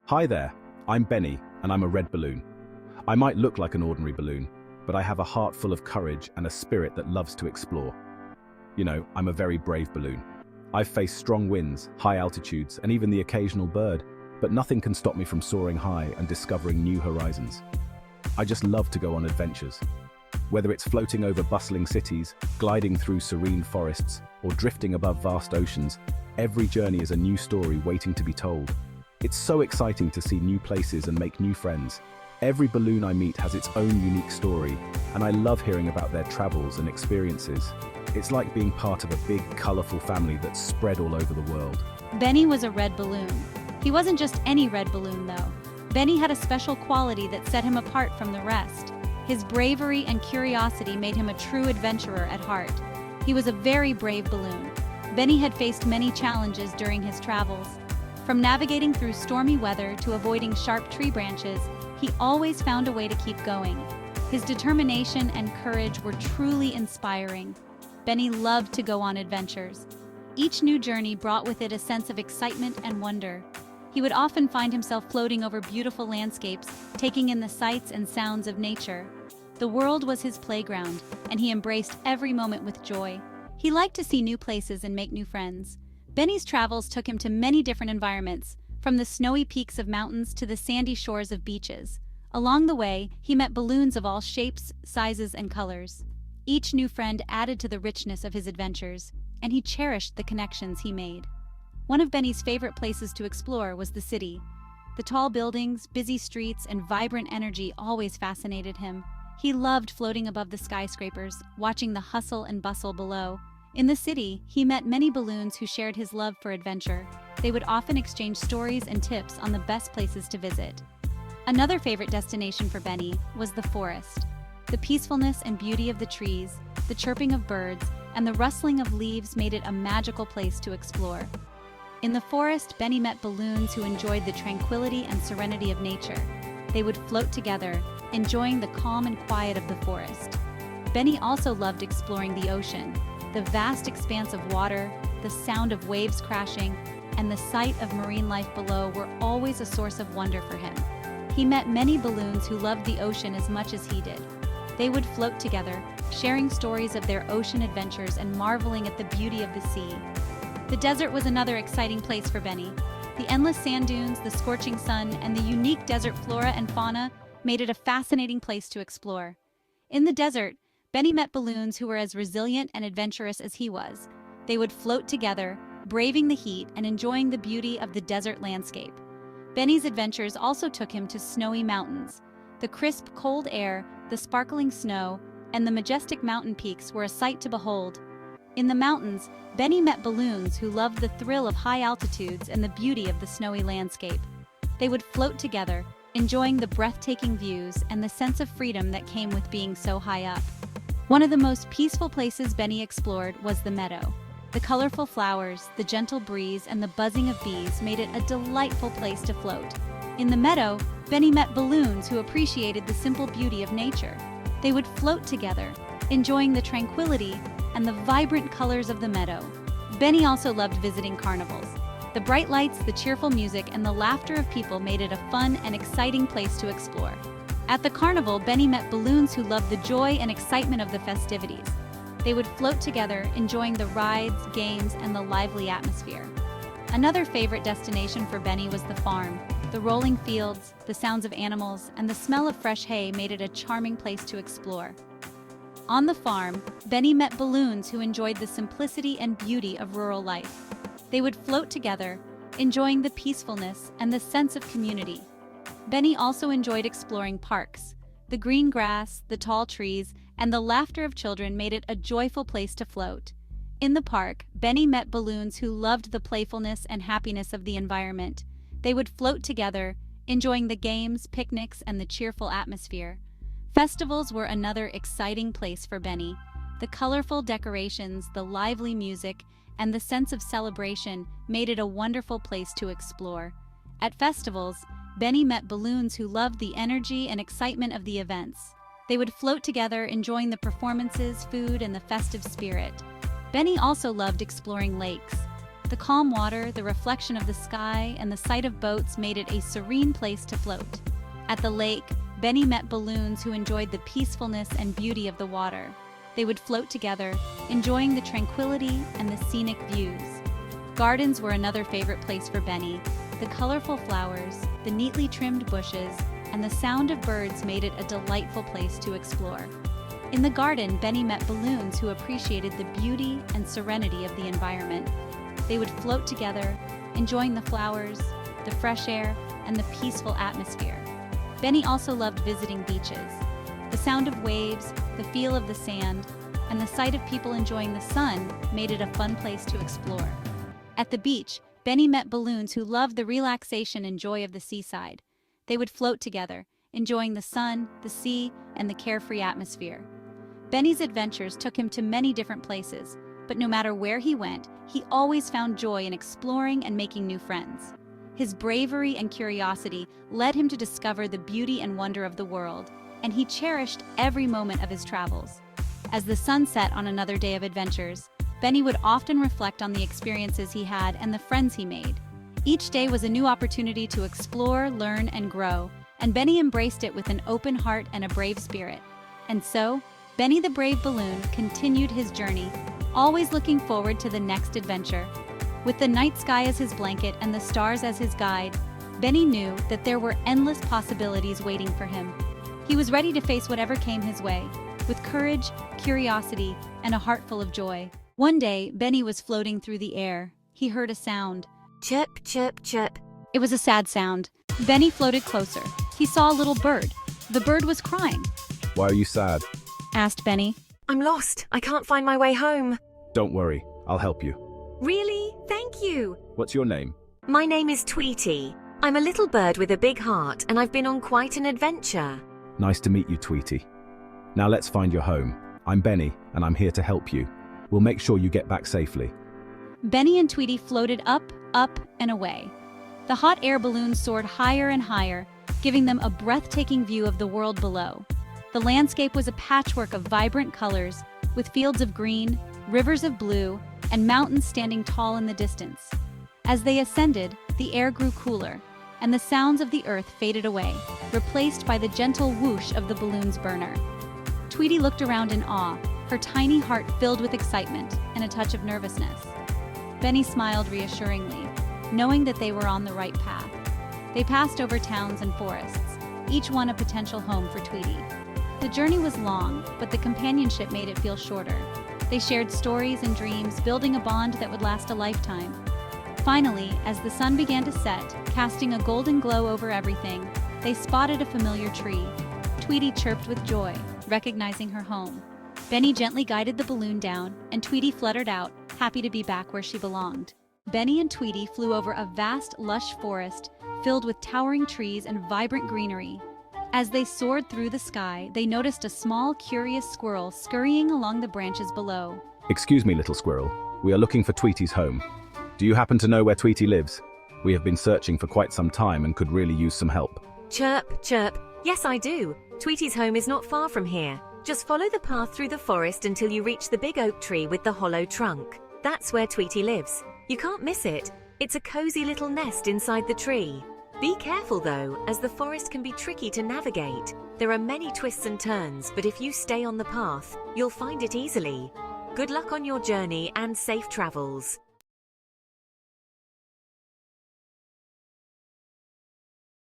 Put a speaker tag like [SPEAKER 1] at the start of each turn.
[SPEAKER 1] Hi there, I'm Benny, and I'm a red balloon. I might look like an ordinary balloon, but I have a heart full of courage and a spirit that loves to explore. I'm a very brave balloon. I've faced strong winds, high altitudes, and even the occasional bird, but nothing can stop me from soaring high and discovering new horizons. I just love to go on adventures. Whether it's floating over bustling cities, gliding through serene forests, or drifting above vast oceans, every journey is a new story waiting to be told. It's so exciting to see new places and make new friends. Every balloon I meet has its own unique story, and I love hearing about their travels and experiences. It's like being part of a big, colorful family that's spread all over the world.
[SPEAKER 2] Benny was a red balloon. He wasn't just any red balloon, though. Benny had a special quality that set him apart from the rest. His bravery and curiosity made him a true adventurer at heart. He was a very brave balloon. Benny had faced many challenges during his travels. From navigating through stormy weather to avoiding sharp tree branches, he always found a way to keep going. His determination and courage were truly inspiring. Benny loved to go on adventures. Each new journey brought with it a sense of excitement and wonder. He would often find himself floating over beautiful landscapes, taking in the sights and sounds of nature. The world was his playground, and he embraced every moment with joy. He liked to see new places and make new friends. Benny's travels took him to many different environments, from the snowy peaks of mountains to the sandy shores of beaches. Along the way, he met balloons of all shapes, sizes, and colors. Each new friend added to the richness of his adventures, and he cherished the connections he made. One of Benny's favorite places to explore was the city. The tall buildings, busy streets, and vibrant energy always fascinated him. He loved floating above the skyscrapers, watching the hustle and bustle below. In the city, he met many balloons who shared his love for adventure. They would often exchange stories and tips on the best places to visit. Another favorite destination for Benny was the forest. The peacefulness and beauty of the trees, the chirping of birds, and the rustling of leaves made it a magical place to explore. In the forest, Benny met balloons who enjoyed the tranquility and serenity of nature. They would float together, enjoying the calm and quiet of the forest. Benny also loved exploring the ocean. The vast expanse of water, the sound of waves crashing, and the sight of marine life below were always a source of wonder for him. He met many balloons who loved the ocean as much as he did. They would float together, sharing stories of their ocean adventures and marveling at the beauty of the sea. The desert was another exciting place for Benny. The endless sand dunes, the scorching sun, and the unique desert flora and fauna made it a fascinating place to explore. In the desert, Benny met balloons who were as resilient and adventurous as he was. They would float together, braving the heat and enjoying the beauty of the desert landscape. Benny's adventures also took him to snowy mountains. The crisp, cold air, the sparkling snow, and the majestic mountain peaks were a sight to behold. In the mountains, Benny met balloons who loved the thrill of high altitudes and the beauty of the snowy landscape. They would float together, enjoying the breathtaking views and the sense of freedom that came with being so high up. One of the most peaceful places Benny explored was the meadow. The colorful flowers, the gentle breeze, and the buzzing of bees made it a delightful place to float. In the meadow, Benny met balloons who appreciated the simple beauty of nature. They would float together, enjoying the tranquility and the vibrant colors of the meadow. Benny also loved visiting carnivals. The bright lights, the cheerful music, and the laughter of people made it a fun and exciting place to explore. At the carnival, Benny met balloons who loved the joy and excitement of the festivities. They would float together, enjoying the rides, games, and the lively atmosphere. Another favorite destination for Benny was the farm. The rolling fields, the sounds of animals, and the smell of fresh hay made it a charming place to explore. On the farm, Benny met balloons who enjoyed the simplicity and beauty of rural life. They would float together, enjoying the peacefulness and the sense of community. Benny also enjoyed exploring parks. The green grass, the tall trees, and the laughter of children made it a joyful place to float. In the park, Benny met balloons who loved the playfulness and happiness of the environment. They would float together, enjoying the games, picnics, and the cheerful atmosphere. Festivals were another exciting place for Benny. The colorful decorations, the lively music, and the sense of celebration made it a wonderful place to explore. At festivals, Benny met balloons who loved the energy and excitement of the events. They would float together, enjoying the performances, food, and the festive spirit. Benny also loved exploring lakes. The calm water, the reflection of the sky, and the sight of boats made it a serene place to float. At the lake, Benny met balloons who enjoyed the peacefulness and beauty of the water. They would float together, enjoying the tranquility and the scenic views. Gardens were another favorite place for Benny. The colorful flowers, the neatly trimmed bushes, and the sound of birds made it a delightful place to explore. In the garden, Benny met balloons who appreciated the beauty and serenity of the environment. They would float together, enjoying the flowers, the fresh air, and the peaceful atmosphere. Benny also loved visiting beaches. The sound of waves, the feel of the sand, and the sight of people enjoying the sun made it a fun place to explore. At the beach, Benny met balloons who loved the relaxation and joy of the seaside. They would float together, enjoying the sun, the sea, and the carefree atmosphere. Benny's adventures took him to many different places, but no matter where he went, he always found joy in exploring and making new friends. His bravery and curiosity led him to discover the beauty and wonder of the world, and he cherished every moment of his travels. As the sun set on another day of adventures, Benny would often reflect on the experiences he had and the friends he made. Each day was a new opportunity to explore, learn, and grow, and Benny embraced it with an open heart and a brave spirit. And so, Benny the Brave Balloon continued his journey, always looking forward to the next adventure. With the night sky as his blanket and the stars as his guide, Benny knew that there were endless possibilities waiting for him. He was ready to face whatever came his way, with courage, curiosity, and a heart full of joy. One day, Benny was floating through the air. He heard a sound.
[SPEAKER 3] Chirp, chirp, chirp.
[SPEAKER 2] It was a sad sound. Benny floated closer. He saw a little bird. The bird was crying.
[SPEAKER 1] Why are you sad?
[SPEAKER 2] Asked Benny.
[SPEAKER 3] I'm lost. I can't find my way home.
[SPEAKER 1] Don't worry, I'll help you.
[SPEAKER 3] Really? Thank you.
[SPEAKER 1] What's your name?
[SPEAKER 3] My name is Tweetie. I'm a little bird with a big heart, and I've been on quite an adventure.
[SPEAKER 1] Nice to meet you, Tweetie. Now let's find your home. I'm Benny, and I'm here to help you. We'll make sure you get back safely.
[SPEAKER 2] Benny and Tweetie floated up, up, and away. The hot air balloons soared higher and higher, giving them a breathtaking view of the world below. The landscape was a patchwork of vibrant colors, with fields of green, rivers of blue, and mountains standing tall in the distance. As they ascended, the air grew cooler, and the sounds of the earth faded away, replaced by the gentle whoosh of the balloon's burner. Tweetie looked around in awe, her tiny heart filled with excitement and a touch of nervousness. Benny smiled reassuringly, knowing that they were on the right path. They passed over towns and forests, each one a potential home for Tweetie. The journey was long, but the companionship made it feel shorter. They shared stories and dreams, building a bond that would last a lifetime. Finally, as the sun began to set, casting a golden glow over everything, they spotted a familiar tree. Tweetie chirped with joy, recognizing her home. Benny gently guided the balloon down, and Tweetie fluttered out, happy to be back where she belonged. Benny and Tweetie flew over a vast, lush forest filled with towering trees and vibrant greenery. As they soared through the sky, they noticed a small, curious squirrel scurrying along the branches below.
[SPEAKER 1] Excuse me, little squirrel. We are looking for Tweetie's home. Do you happen to know where Tweetie lives? We have been searching for quite some time and could really use some help.
[SPEAKER 3] Chirp, chirp. Yes, I do. Tweetie's home is not far from here. Just follow the path through the forest until you reach the big oak tree with the hollow trunk. That's where Tweetie lives. You can't miss it. It's a cozy little nest inside the tree. Be careful though, as the forest can be tricky to navigate. There are many twists and turns, but if you stay on the path, you'll find it easily. Good luck on your journey and safe travels.